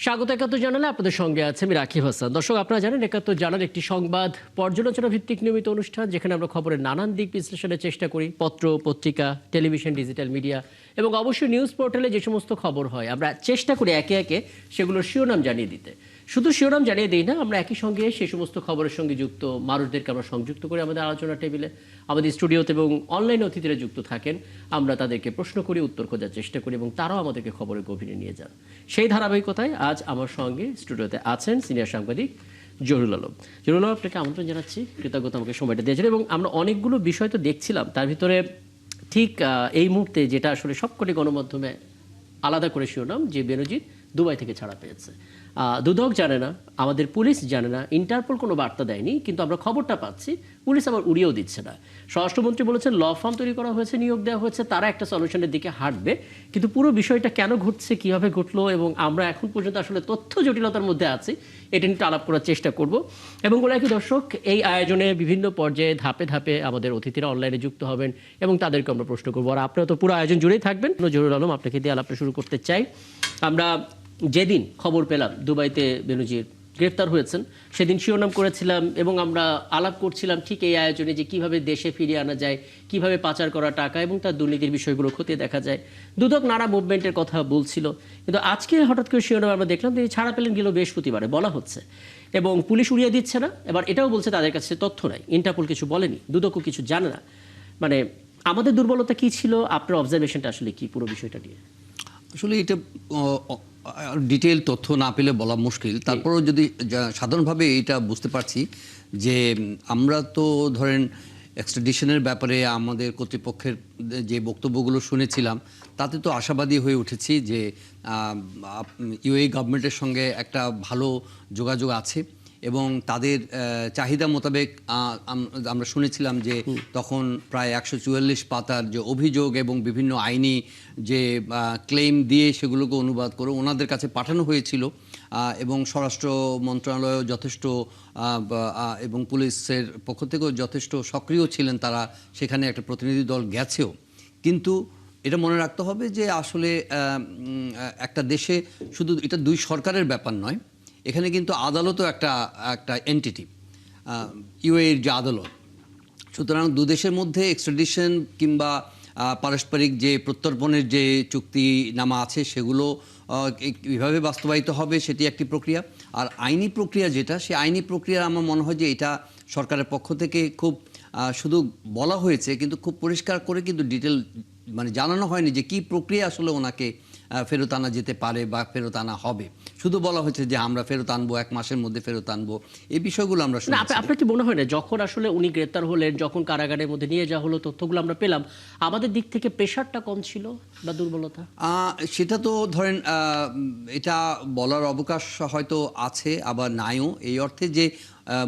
স্বাগত একাত্তর জানালে আপনাদের সঙ্গে আছে আমি রাকিব হাসান। দর্শক, আপনারা জানেন একাত্তর জানার একটি সংবাদ পর্যালোচনা ভিত্তিক নিয়মিত অনুষ্ঠান, যেখানে আমরা খবরের নানান দিক বিশ্লেষণের চেষ্টা করি। পত্র, পত্রিকা, টেলিভিশন, ডিজিটাল মিডিয়া এবং অবশ্যই নিউজ পোর্টালে যে সমস্ত খবর হয় আমরা চেষ্টা করি একে একে সেগুলোর শিরোনাম জানিয়ে দিতে। শুধু শিরোনাম জানিয়ে দিই না, আমরা একই সঙ্গে সেই সমস্ত খবরের সঙ্গে যুক্ত মানুষদেরকে আমরা সংযুক্ত করে আমাদের আলোচনা টেবিলে, আমাদের স্টুডিওতে এবং অনলাইন অতিথিরা যুক্ত থাকেন। আমরা তাদেরকে প্রশ্ন করি, উত্তর খোঁজার চেষ্টা করি এবং তারাও আমাদেরকে খবরের গভীরে নিয়ে যান। সেই ধারাবাহিকতায় আজ আমার সঙ্গে স্টুডিওতে আছেন সিনিয়র সাংবাদিক জহুরুল আলম। জহুরুল আলম, আপনাকে আমন্ত্রণ জানাচ্ছি, কৃতজ্ঞতা আমাকে সময়টা দিয়েছেন। এবং আমরা অনেকগুলো বিষয় তো দেখছিলাম, তার ভিতরে ঠিক এই মুহূর্তে যেটা আসলে সবকটি গণমাধ্যমে আলাদা করে শিরোনাম, যে বেনজির দুবাই থেকে ছাড়া পেয়েছে। দুদক জানে না, আমাদের পুলিশ জানে না, ইন্টারপোল কোনো বার্তা দেয়নি, কিন্তু আমরা খবরটা পাচ্ছি, পুলিশ আবার উড়িয়েও দিচ্ছে না। স্বরাষ্ট্রমন্ত্রী বলেছেন ল ফার্ম তৈরি করা হয়েছে, নিয়োগ দেওয়া হয়েছে, তারা একটা সলিউশনের দিকে হাঁটবে। কিন্তু পুরো বিষয়টা কেন ঘটছে, কিভাবে ঘটলো এবং আমরা এখন পর্যন্ত আসলে তথ্য জটিলতার মধ্যে আছি, এটা নিয়ে আলাপ করার চেষ্টা করব। এবং বলে রাখি দর্শক, এই আয়োজনে বিভিন্ন পর্যায়ে ধাপে ধাপে আমাদের অতিথিরা অনলাইনে যুক্ত হবেন এবং তাদেরকে আমরা প্রশ্ন করবো। আর আপনারা তো পুরো আয়োজন জুড়েই থাকবেন। জহুরুল আলম, আপনাকে দিয়ে আলাপটা শুরু করতে চাই। আমরা যেদিন খবর পেলাম দুবাইতে বেনজির গ্রেফতার হয়েছেন, সেদিন শিরোনাম করেছিলাম এবং আমরা আলাপ করছিলাম ঠিক এই আয়োজনে যে কিভাবে দেশে ফিরিয়ে আনা যায়, কিভাবে পাচার করা টাকা এবং তার দুর্নীতির বিষয়গুলো খতিয়ে দেখা যায়। দুদক নানা মুভমেন্টের কথা বলছিল, কিন্তু আজকে হঠাৎ করে শিরোনাম আমরা দেখলাম তিনি ছাড়া পেলেন গেল বৃহস্পতিবারে বলা হচ্ছে, এবং পুলিশ উড়িয়ে দিচ্ছে না। এবার এটাও বলছে তাদের কাছে তথ্য নাই, ইন্টারপোল কিছু বলেনি, দুদকও কিছু জানে না। মানে আমাদের দুর্বলতা কি ছিল? আপনার অবজারভেশনটা আসলে কি পুরো বিষয়টা নিয়ে? আসলে এটা ডিটেইল তথ্য না পেলে বলা মুশকিল। তারপরেও যদি সাধারণভাবে এটা বুঝতে পারছি যে আমরা তো ধরেন এক্সট্রাডিশনের ব্যাপারে আমাদের কর্তৃপক্ষের যে বক্তব্যগুলো শুনেছিলাম, তাতে তো আশাবাদী হয়ে উঠেছি যে ইউএই গভর্নমেন্টের সঙ্গে একটা ভালো যোগাযোগ আছে এবং তাদের চাহিদা মোতাবেক আমরা শুনেছিলাম যে তখন প্রায় 144 পাতার যে অভিযোগ এবং বিভিন্ন আইনি যে ক্লেম দিয়ে সেগুলোকে অনুবাদ করে ওনাদের কাছে পাঠানো হয়েছিল, এবং স্বরাষ্ট্র মন্ত্রণালয় যথেষ্ট এবং পুলিশের পক্ষ থেকেও যথেষ্ট সক্রিয় ছিলেন, তারা সেখানে একটা প্রতিনিধি দল গেছেও। কিন্তু এটা মনে রাখতে হবে যে আসলে একটা দেশে শুধু এটা দুই সরকারের ব্যাপার নয়, এখানে কিন্তু আদালতও একটা এন্টিটি, ইউএইর যে আদালত। সুতরাং দুদেশের মধ্যে এক্সট্রাডিশন কিংবা পারস্পরিক যে প্রত্যর্পণের যে চুক্তিনামা আছে সেগুলো কীভাবে বাস্তবায়িত হবে সেটি একটি প্রক্রিয়া। আর আইনি প্রক্রিয়া যেটা, সেই আইনি প্রক্রিয়া আমার মনে হয় যে এটা সরকারের পক্ষ থেকে খুব শুধু বলা হয়েছে, কিন্তু খুব পরিষ্কার করে কিন্তু ডিটেল মানে জানানো হয়নি যে কী প্রক্রিয়া আসলে ওনাকে ফেরত আনা যেতে পারে বা ফেরত আনা হবে। শুধু বলা হয়েছে যে আমরা ফেরত আনবো, 1 মাসের মধ্যে ফেরত আনবো, এই বিষয়গুলো আমরা শুনি। আপনার কি মনে হয় না যখন আসলে উনি গ্রেপ্তার হলেন, যখন কারাগারের মধ্যে নিয়ে যাওয়া হলো, তথ্যগুলো আমরা পেলাম, আমাদের দিক থেকে প্রেশারটা কম ছিল বা দুর্বলতা? সেটা তো ধরেন এটা বলার অবকাশ হয়তো আছে, আবার নাইও, এই অর্থে যে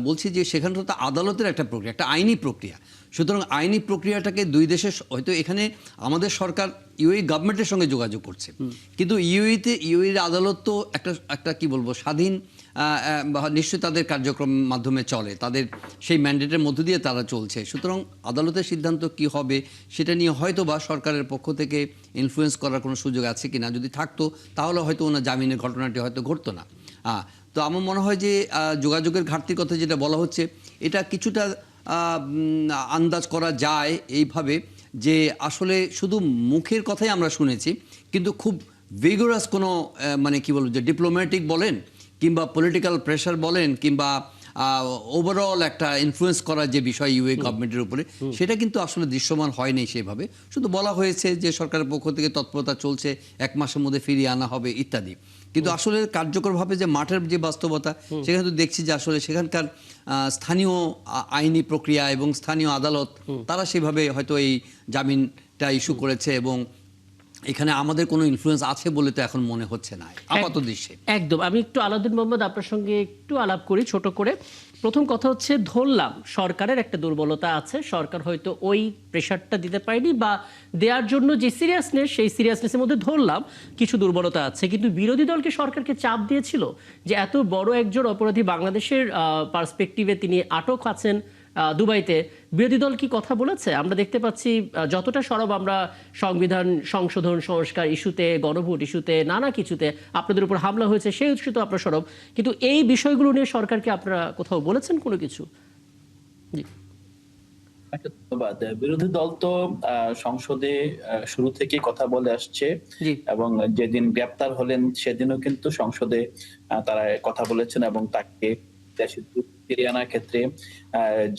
বলছি যে সেখানে তো আদালতের একটা প্রক্রিয়া, একটা আইনি প্রক্রিয়া। সুতরাং আইনি প্রক্রিয়াটাকে দুই দেশের, হয়তো এখানে আমাদের সরকার ইউএই গভর্নমেন্টের সঙ্গে যোগাযোগ করছে, কিন্তু ইউএইর আদালত তো একটা কি বলবো স্বাধীন, নিশ্চয়ই তাদের কার্যক্রম মাধ্যমে চলে, তাদের সেই ম্যান্ডেটের মধ্য দিয়ে তারা চলছে। সুতরাং আদালতের সিদ্ধান্ত কি হবে সেটা নিয়ে হয়তো বা সরকারের পক্ষ থেকে ইনফ্লুয়েন্স করার কোনো সুযোগ আছে কিনা, যদি থাকতো তাহলে হয়তো ওনার জামিনের ঘটনাটি হয়তো ঘটতো না। তো আমার মনে হয় যে যোগাযোগের ঘাটতির কথা যেটা বলা হচ্ছে, এটা কিছুটা আন্দাজ করা যায় এইভাবে যে আসলে শুধু মুখের কথাই আমরা শুনেছি, কিন্তু খুব ভিগোরাস কোনো মানে কি বলবো যে ডিপ্লোম্যাটিক বলেন কিংবা পলিটিক্যাল প্রেশার বলেন কিংবা ওভারঅল একটা ইনফ্লুয়েন্স করার যে বিষয় ইউএই গভর্নমেন্টের উপরে, সেটা কিন্তু আসলে দৃশ্যমান হয়নি সেভাবে। শুধু বলা হয়েছে যে সরকারের পক্ষ থেকে তৎপরতা চলছে, 1 মাসের মধ্যে ফিরিয়ে আনা হবে ইত্যাদি। কিন্তু আসলে কার্যকরভাবে যে মাঠের যে বাস্তবতা, সেখানে তো দেখছি যে আসলে সেখানকার স্থানীয় আইনি প্রক্রিয়া এবং স্থানীয় আদালত তারা সেভাবে হয়তো এই জামিনটা ইস্যু করেছে, এবং এখানে আমাদের কোনো ইনফ্লুয়েন্স আছে বলে তো এখন মনে হচ্ছে না আপাত দৃশ্যে। একদম। আমি একটু আলাউদ্দিন মোহাম্মদ আপনার সঙ্গে একটু আলাপ করি ছোট করে। প্রথম কথা হচ্ছে, ধরলাম সরকারের একটা দুর্বলতা আছে, সরকার হয়তো ওই প্রেশারটা দিতে পারেনি বা দেওয়ার জন্য যে সিরিয়াসনেস, সেই সিরিয়াসনেসের মধ্যে ধরলাম কিছু দুর্বলতা আছে। কিন্তু বিরোধী দলকে সরকারকে চাপ দিয়েছিল যে এত বড় একজন অপরাধী বাংলাদেশের পার্সপেক্টিভে তিনি আটক আছেন, দুবাইতে, বিরোধী দল কি কথা বলেছে? আমরা দেখতে পাচ্ছি যতটা সরব আমরা সংবিধান সংশোধন সংস্কার ইস্যুতে, গণভোট ইস্যুতে, নানা কিছুতে আপনাদের উপর হামলা হয়েছে, সেই ইস্যুতে আপনারা সরব, কিন্তু এই বিষয়গুলো নিয়ে সরকারকে আপনারা কোথাও বলেছেন কোনো কিছু? জি। ধন্যবাদ। বিরোধী দল তো সংসদে শুরু থেকে কথা বলে আসছে জি। এবং যেদিন গ্রেপ্তার হলেন সেদিনও কিন্তু সংসদে তারা কথা বলেছেন এবং তাকে দেশে ফিরিয়ে আনার ক্ষেত্রে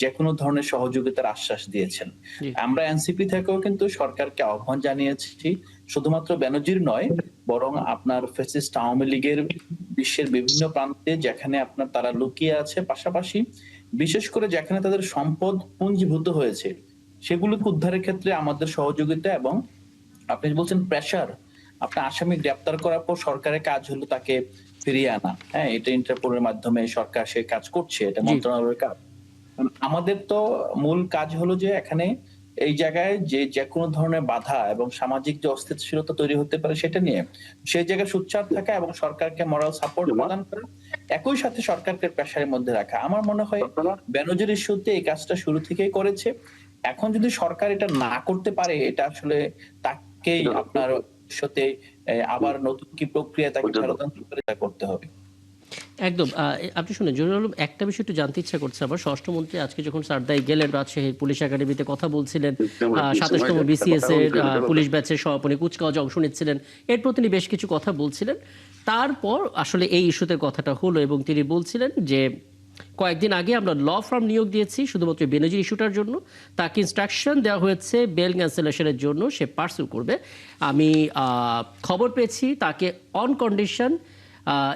যে কোনো ধরনের সহযোগিতার আশ্বাস দিয়েছেন। জি। আমরা এনসিপি থেকেও কিন্তু সরকারকে আহ্বান জানিয়েছি, শুধুমাত্র বেনজির নয় বরং আপনার ফ্যাসিস্ট আওয়ামী লীগের বিশ্বের বিভিন্ন প্রান্তে যেখানে আপনার তারা লুকিয়ে আছে, পাশাপাশি বিশেষ করে যেখানে তাদের সম্পদ পুঞ্জীভূত হয়েছে সেগুলোকে উদ্ধারের ক্ষেত্রে আমাদের সহযোগিতা এবং আপনি বলছেন প্রেসার, আপনার আসামি গ্রেপ্তার করার পর সরকারের কাজ হলো তাকে ফিরিয়ে আনা। হ্যাঁ, এটা ইন্টারপোলের মাধ্যমে সরকার সে কাজ করছে, এটা মন্ত্রণালয়ের কাজ। আমাদের তো মূল কাজ হলো যে এখানে এই জায়গায় যে কোনো ধরনের বাধা এবং সামাজিক যে অস্থিতিশীলতা তৈরি হতে পারে সেটা নিয়ে সেই জায়গায় সোচ্চার থাকা এবং সরকারকে মরাল সাপোর্ট প্রদান করা, একই সাথে সরকারকে প্রেসারের মধ্যে রাখা। আমার মনে হয় বেনজির ইস্যুতে এই কাজটা শুরু থেকেই করেছে। এখন যদি সরকার এটা না করতে পারে, এটা আসলে তাকেই আপনার ভবিষ্যতে আবার নতুন কি প্রক্রিয়া তাকে ফেরত আনতে করতে হবে। একদম। আপনি শুনে জহিরুল আলম, একটা বিষয় একটু জানতে ইচ্ছা করছে আমার। স্বরাষ্ট্রমন্ত্রী আজকে যখন সারদায় গেলেন, রাজশাহীর পুলিশ একাডেমিতে কথা বলছিলেন, ২৭তম বিসিএস এর পুলিশ ব্যাচের সমাপনী কুচকাওয়াজে অংশ নিচ্ছিলেন, এর প্রতি তিনি বেশ কিছু কথা বলছিলেন। তারপর আসলে এই ইস্যুতে কথাটা হলো এবং তিনি বলছিলেন যে কয়েকদিন আগে আমরা ল ফার্ম নিয়োগ দিয়েছি শুধুমাত্র বেনজির ইস্যুটার জন্য, তাকে ইনস্ট্রাকশন দেওয়া হয়েছে বেল ক্যান্সেলেশনের জন্য সে পার্সু করবে। আমি খবর পেয়েছি তাকে অন কন্ডিশন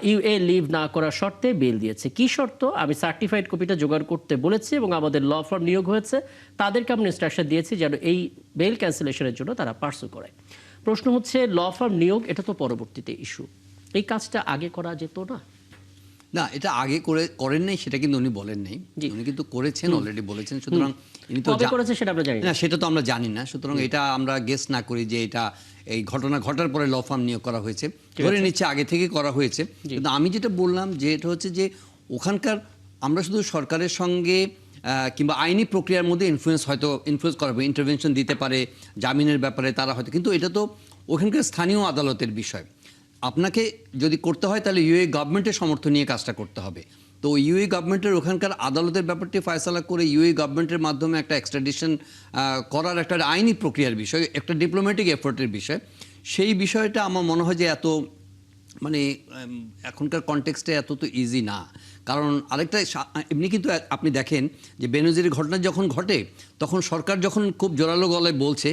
ইউএ লিভ না করার শর্তে বেল দিয়েছে। কি শর্ত? আমি সার্টিফাইড কপিটা জোগাড় করতে বলেছি এবং আমাদের ল ফার্ম নিয়োগ হয়েছে, তাদেরকে আমরা ইনস্ট্রাকশন দিয়েছি যেন এই বেল ক্যান্সেলেশনের জন্য তারা পার্সু করে। প্রশ্ন হচ্ছে, ল ফার্ম নিয়োগ এটা তো পরবর্তীতে ইস্যু, এই কাজটা আগে করা যেত না? না, এটা আগে করেন নাই সেটা কিন্তু উনি বলেন নাই, উনি কিন্তু করেছেন, অলরেডি বলেছেন। সুতরাং ইনি তো কবে করেছে সেটা আমরা জানি না, সেটা তো আমরা জানি না। সুতরাং এটা আমরা গেস না করি যে এটা এই ঘটনা ঘটার পরে ল ফার্ম নিয়োগ করা হয়েছে, ধরে নিচ্ছে আগে থেকে করা হয়েছে। কিন্তু আমি যেটা বললাম যে এটা হচ্ছে যে ওখানকার আমরা শুধু সরকারের সঙ্গে কিংবা আইনি প্রক্রিয়ার মধ্যে ইনফ্লুয়েন্স করাবো, ইন্টারভেনশন দিতে পারে জামিনের ব্যাপারে তারা হয়তো, কিন্তু এটা তো ওখানকার স্থানীয় আদালতের বিষয়। আপনাকে যদি করতে হয় তাহলে ইউএই গভর্নমেন্টের সমর্থন নিয়ে কাজটা করতে হবে। তো ইউএই গভর্নমেন্টের ওখানকার আদালতের ব্যাপারটি ফয়সালা করে ইউএই গভর্নমেন্টের মাধ্যমে একটা এক্সট্রাডিশন করার একটা আইনি প্রক্রিয়ার বিষয়, একটা ডিপ্লোম্যাটিক এফোর্টের বিষয়। সেই বিষয়টা আমার মনে হয় যে এত মানে এখনকার কনটেক্সটে এত তো ইজি না। কারণ আরেকটা এমনি কিন্তু আপনি দেখেন যে বেনজিরের ঘটনা যখন ঘটে তখন সরকার যখন খুব জোরালো গলায় বলছে,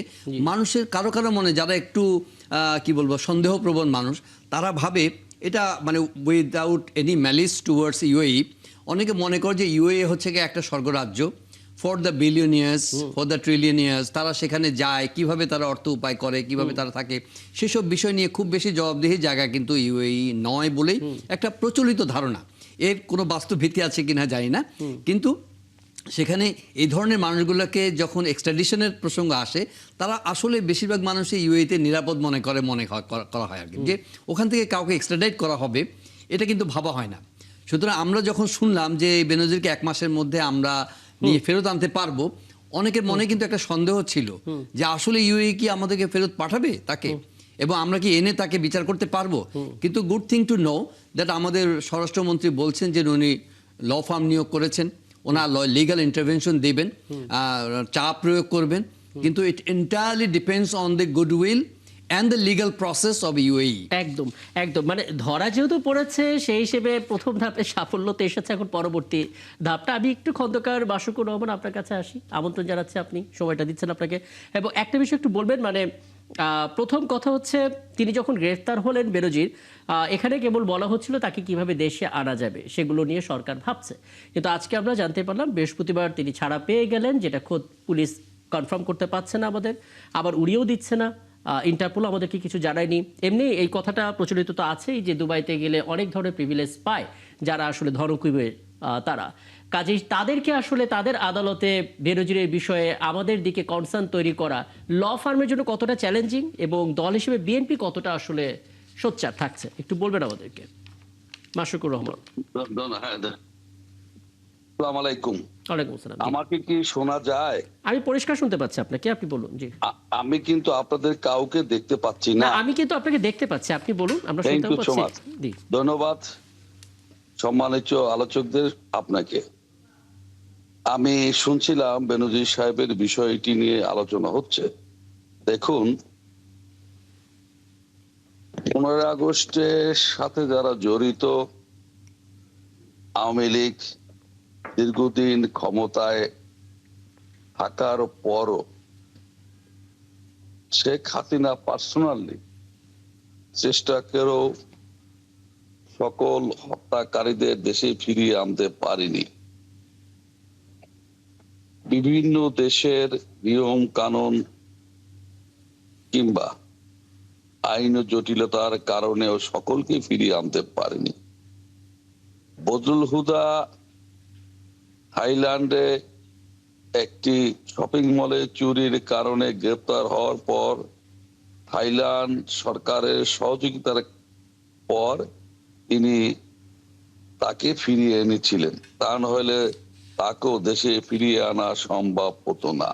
মানুষের কারো কারো মনে যারা একটু কি বলবো সন্দেহপ্রবণ মানুষ, তারা ভাবে এটা মানে without any malice towards UAE, অনেকে মনে করে যে ইউএই হচ্ছে গিয়ে একটা স্বর্গরাজ্য for the billionaires, for the trillionaires. তারা সেখানে যায়, কিভাবে তারা অর্থ উপায় করে, কিভাবে তারা থাকে, সেসব বিষয় নিয়ে খুব বেশি জবাবদিহি জায়গা কিন্তু ইউএই নয় বলেই একটা প্রচলিত ধারণা। এর কোনো বাস্তব ভিত্তি আছে কিনা জানি না, কিন্তু সেখানে এই ধরনের মানুষগুলোকে যখন এক্সট্রাডিশনের প্রসঙ্গ আসে, তারা আসলে বেশিরভাগ মানুষই ইউএইতে নিরাপদ করা হয় আর কি, যে ওখান থেকে কাউকে এক্সট্রাডাইট করা হবে এটা কিন্তু ভাবা হয় না। সুতরাং আমরা যখন শুনলাম যে বেনজিরকে 1 মাসের মধ্যে আমরা নিয়ে ফেরত আনতে পারবো, অনেকের মনে কিন্তু একটা সন্দেহ ছিল যে আসলে ইউএই কি আমাদেরকে ফেরত পাঠাবে তাকে, এবং আমরা কি এনে তাকে বিচার করতে পারবো। কিন্তু good thing to know that আমাদের স্বরাষ্ট্রমন্ত্রী বলছেন যে উনি ল ফার্ম নিয়োগ করেছেন, ওনার লিগাল ইন্টারভেনশন দেবেন, চাপ প্রয়োগ করবেন, কিন্তু it entirely depends on the goodwill and the legal process of UAE. একদম একদম, মানে ধরা যেহেতু পড়েছে সেই হিসেবে প্রথম ধাপে সাফল্য তো এসেছে, এখন পরবর্তী ধাপটা। আমি একটু খন্দকার বাসুকুর রহমান আপনার কাছে আসি, আমন্ত্রণ জানাচ্ছি, আপনি সময়টা দিচ্ছেন আপনাকে। এবং একটা বিষয় একটু বলবেন, মানে প্রথম কথা হচ্ছে তিনি যখন গ্রেফতার হলেন বেনজির, এখানে কেবল বলা হচ্ছিল তাকে কিভাবে দেশে আনা যাবে সেগুলো নিয়ে সরকার ভাবছে, কিন্তু আজকে আমরা জানতে পারলাম বৃহস্পতিবার তিনি ছাড়া পেয়ে গেলেন, যেটা খোদ পুলিশ কনফার্ম করতে পারছে না আমাদের, আবার উড়িয়েও দিচ্ছে না। ইন্টারপোল আমাদেরকে কিছু জানায়নি। এমনি এই কথাটা প্রচলিত তো আছেই যে দুবাইতে গেলে অনেক ধরনের প্রিভিলেজ পায় যারা আসলে ধনকুবের তারা, কাজেই তাদেরকে আসলে তাদের আদালতে বেনজিরের বিষয়ে আমাদের দিকে কনসার্ন তৈরি করা ল ফার্মের জন্য কতটা চ্যালেঞ্জিং, এবং দল হিসেবে বিএনপি কতটা আসলে সোচ্চার থাকছে, একটু বলবেন আমাদেরকে। মাশরুকুর রহমান। আসসালামু আলাইকুম। ওয়ালাইকুম আসসালাম। জি, আমাকে কি শোনা যায়? আমি পরিষ্কার শুনতে পাচ্ছি আপনাকে, আপনি বলুন। জি, আমি কিন্তু আপনাদের কাউকে দেখতে পাচ্ছি না না। আমি কিন্তু আপনাকে দেখতে পাচ্ছি, আপনি বলুন, আমরা থ্যাংক শুনতেও ইউ সো পাচ্ছি। মাচ। জি, ধন্যবাদ সম্মানিত আলোচকদের আপনাকে। আমি শুনছিলাম বেনজির সাহেবের বিষয়টি নিয়ে আলোচনা হচ্ছে। দেখুন, 15 আগস্টের সাথে যারা জড়িত, আওয়ামী লীগ দীর্ঘদিন ক্ষমতায় থাকার পরও শেখ হাসিনা পার্সোনালি চেষ্টা করেও সকল হত্যাকারীদের দেশে ফিরিয়ে আনতে পারেনি। বিভিন্ন দেশের নিয়ম কানুন কিংবা আইন জটিলতার কারণেও সকলকে ফিরিয়ে আনতে পারেনি। বদরুল হুদা থাইল্যান্ডে একটি শপিং মলে চুরির কারণে গ্রেপ্তার হওয়ার পর থাইল্যান্ড সরকারের সহযোগিতার পর তিনি তাকে ফিরিয়ে এনেছিলেন। তা না হলে তাকেও দেশে ফিরিয়ে আনা সম্ভব হতো না।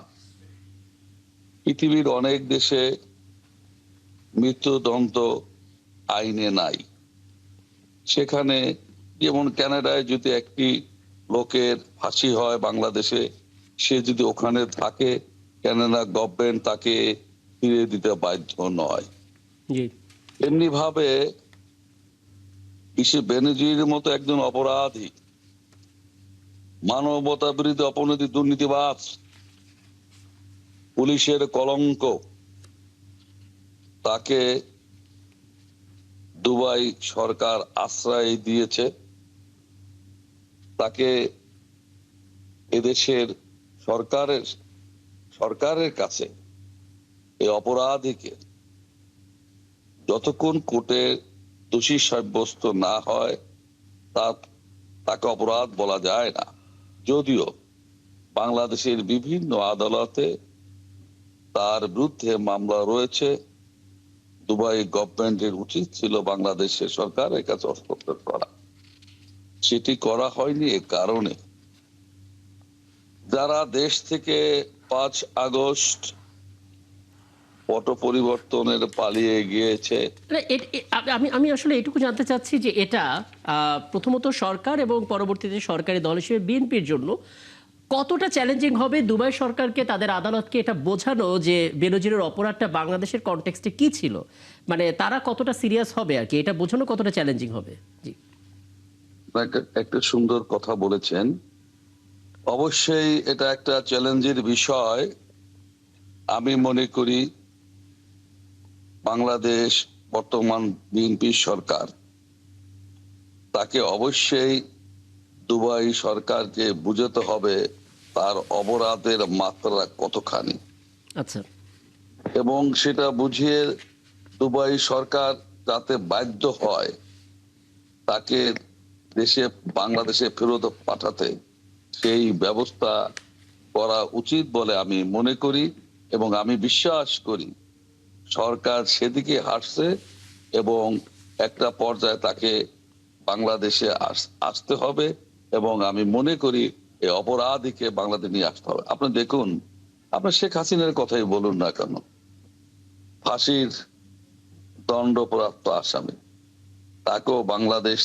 পৃথিবীর অনেক দেশে মৃত্যুদণ্ড আইনে নাই। সেখানে যেমন কানাডায় যদি একটি লোকের ফাঁসি হয় বাংলাদেশে, সে যদি ওখানে থাকে, কানাডা গভর্নমেন্ট তাকে ফিরিয়ে দিতে বাধ্য নয়। জি, এমনি ভাবে বেনজির মতো একজন অপরাধী, মানবতা বিরোধী অপরাধী, দুর্নীতিবাজ, পুলিশের কলঙ্ক, তাকে দুবাই সরকার আশ্রয় দিয়েছে। তাকে এদেশের সরকারের কাছে এই অপরাধীকে যতক্ষণ কোর্টে দোষী সাব্যস্ত না হয় তাকে অপরাধ বলা যায় না। যদিও বাংলাদেশের বিভিন্ন আদালতে তার বিরুদ্ধে মামলা রয়েছে। দুবাই গভর্নমেন্টের উচিত ছিল বাংলাদেশের সরকারের কাছে হস্তক্ষেপ করা, সেটি করা হয়নি। এ কারণে যারা দেশ থেকে 5 আগস্ট পট পরিবর্তনের পালিয়ে গিয়েছে, মানে আমি আমি আসলে এটুকু জানতে চাচ্ছি যে এটা প্রথমত সরকার এবং পরবর্তীতে সরকারি দল হিসেবে বিএনপির জন্য কতটা চ্যালেঞ্জিং হবে দুবাই সরকারকে, তাদের আদালতকে এটা বোঝানো যে বেনজিরের অপরাধটা বাংলাদেশের কনটেক্সটে কি ছিল, মানে তারা কতটা সিরিয়াস হবে আর কি, এটা বোঝানো কতটা চ্যালেঞ্জিং হবে। জি, একটা সুন্দর কথা বলেছেন। অবশ্যই এটা একটা চ্যালেঞ্জের বিষয়। আমি মনে করি বাংলাদেশ বর্তমান বিএনপি সরকার, তাকে অবশ্যই দুবাই সরকারকে বুঝাতে হবে তার অপরাধের মাত্রা কতখানি, আচ্ছা, এবং সেটা বুঝিয়ে দুবাই সরকার যাতে বাধ্য হয় তাকে বাংলাদেশে ফেরত পাঠাতে, সেই ব্যবস্থা করা উচিত বলে আমি মনে করি। এবং আমি বিশ্বাস করি সরকার সেদিকে হাঁটছে এবং একটা পর্যায়ে তাকে বাংলাদেশে আসতে হবে। এবং আমি মনে করি এই অপরাধীকে বাংলাদেশে নিয়ে আসতে হবে। আপনি দেখুন, আপনার শেখ হাসিনার কথাই বলুন না কেন, ফাঁসির দণ্ডপ্রাপ্ত আসামি, তাকেও বাংলাদেশ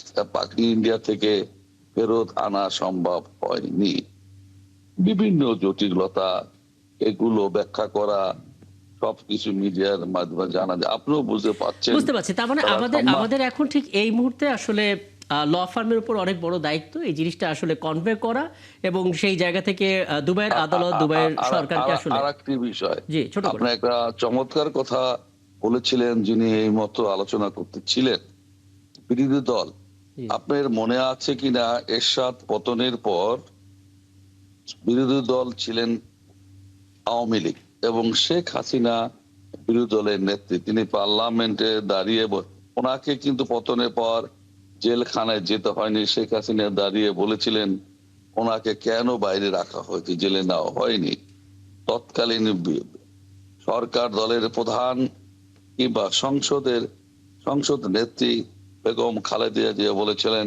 ইন্ডিয়া থেকে ফেরত আনা সম্ভব হয়নি। বিভিন্ন জটিলতা, এগুলো ব্যাখ্যা করা সবকিছু মিডিয়ার মাধ্যমে জানা যায়, আপনিও বুঝতে পারছেন। বুঝতে পারছি। তার মানে আমাদের এখন ঠিক এই মুহূর্তে আসলে ল ফার্মের উপর অনেক বড় দায়িত্ব এই জিনিসটা আসলে কনভে করা, এবং সেই জায়গা থেকে দুবাইয়ের আদালত, দুবাইয়ের সরকারকে আসলে আরেকটি বিষয়, জি ছোট করে। আপনি একটা চমৎকার কথা বলেছিলেন, যিনি এই মতো আলোচনা করতেছিলেন, বিরোধী দল। জি, আপনার মনে আছে কিনা, এরশাদ পতনের পর বিরোধী দল ছিলেন আওয়ামী লীগ এবং শেখ হাসিনা বিরোধী দলের নেত্রী। তিনি পার্লামেন্টে দাঁড়িয়ে, ওনাকে কিন্তু পতনের পর জেলখানায় যেতে হয়নি। শেখ হাসিনা দাঁড়িয়ে বলেছিলেন ওনাকে কেন বাইরে রাখা হয়েছে, জেলে নেওয়া হয়নি। তৎকালীন সরকার দলের প্রধান কিংবা সংসদ নেত্রী বেগম খালেদা জিয়া বলেছিলেন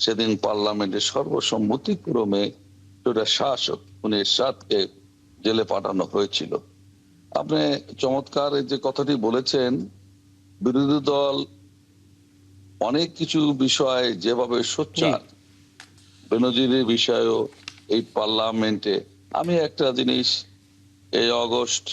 সেদিন পার্লামেন্টের সর্বসম্মতিক্রমে শাসক উনি এরশাদকে জেলে পাঠানো হয়েছিল। আপনি চমৎকার এই যে কথাটি বলেছেন, বিরোধী দল অনেক কিছু বিষয় যেভাবে সোচ্চার, বেনজিরের বিষয়েও এই পার্লামেন্টে আমি একটা জিনিস এই অগস্ট